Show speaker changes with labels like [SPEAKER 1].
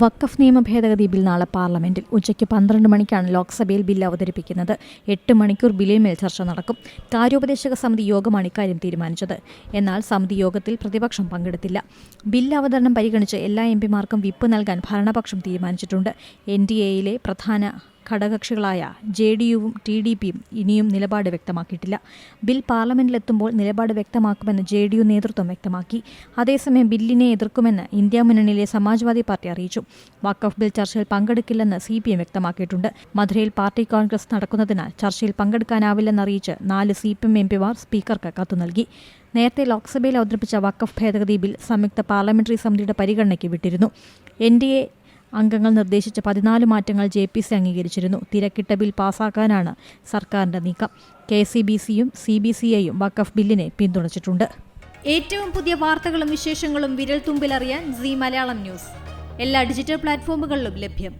[SPEAKER 1] വഖഫ് നിയമ ഭേദഗതി ബിൽ നാളെ പാർലമെന്റിൽ ഉച്ചയ്ക്ക് 12 മണിക്കാണ് ലോക്സഭയിൽ ബിൽ അവതരിപ്പിക്കുന്നത്. 8 മണിക്കൂർ ബില്ലിന്മേൽ ചർച്ച നടക്കും. കാര്യോപദേശക സമിതി യോഗമാണ് ഇക്കാര്യം തീരുമാനിച്ചത്. എന്നാൽ സമിതി യോഗത്തിൽ പ്രതിപക്ഷം പങ്കെടുത്തില്ല. ബിൽ അവതരണം പരിഗണിച്ച് എല്ലാ എംപിമാർക്കും വിപ്പ് നൽകാൻ ഭരണപക്ഷം തീരുമാനിച്ചിട്ടുണ്ട്. NDAയിലെ പ്രധാന ഘടകകക്ഷികളായ JDUവും TDPയും ഇനിയും നിലപാട് വ്യക്തമാക്കിയിട്ടില്ല. ബിൽ പാർലമെന്റിലെത്തുമ്പോൾ നിലപാട് വ്യക്തമാക്കുമെന്ന് JDU നേതൃത്വം വ്യക്തമാക്കി. അതേസമയം ബില്ലിനെ എതിർക്കുമെന്ന് ഇന്ത്യ മുന്നണിയിലെ സമാജ്വാദി പാർട്ടി അറിയിച്ചു. വഖഫ് ബിൽ ചർച്ചയിൽ പങ്കെടുക്കില്ലെന്ന് CPM വ്യക്തമാക്കിയിട്ടുണ്ട്. മധുരയിൽ പാർട്ടി കോൺഗ്രസ് നടക്കുന്നതിനാൽ ചർച്ചയിൽ പങ്കെടുക്കാനാവില്ലെന്നറിയിച്ച് 4 CPM MPമാർ സ്പീക്കർക്ക് കത്തു നൽകി. നേരത്തെ ലോക്സഭയിൽ അവതരിപ്പിച്ച വഖഫ് ഭേദഗതി ബിൽ സംയുക്ത പാർലമെന്ററി സമിതിയുടെ പരിഗണനയ്ക്ക് വിട്ടിരുന്നു. NDA അംഗങ്ങൾ നിർദ്ദേശിച്ച 14 മാറ്റങ്ങൾ JPC അംഗീകരിച്ചിരുന്നു. തിരക്കിട്ട ബിൽ പാസാക്കാനാണ് സർക്കാരിന്റെ നീക്കം. KCBCയും CBCIയും വഖഫ് ബില്ലിനെ പിന്തുണച്ചിട്ടുണ്ട്.
[SPEAKER 2] ഏറ്റവും പുതിയ വാർത്തകളും വിശേഷങ്ങളും വിരൽ തുമ്പിലറിയാൻ Zee മലയാളം ന്യൂസ് എല്ലാ ഡിജിറ്റൽ പ്ലാറ്റ്ഫോമുകളിലും ലഭ്യം.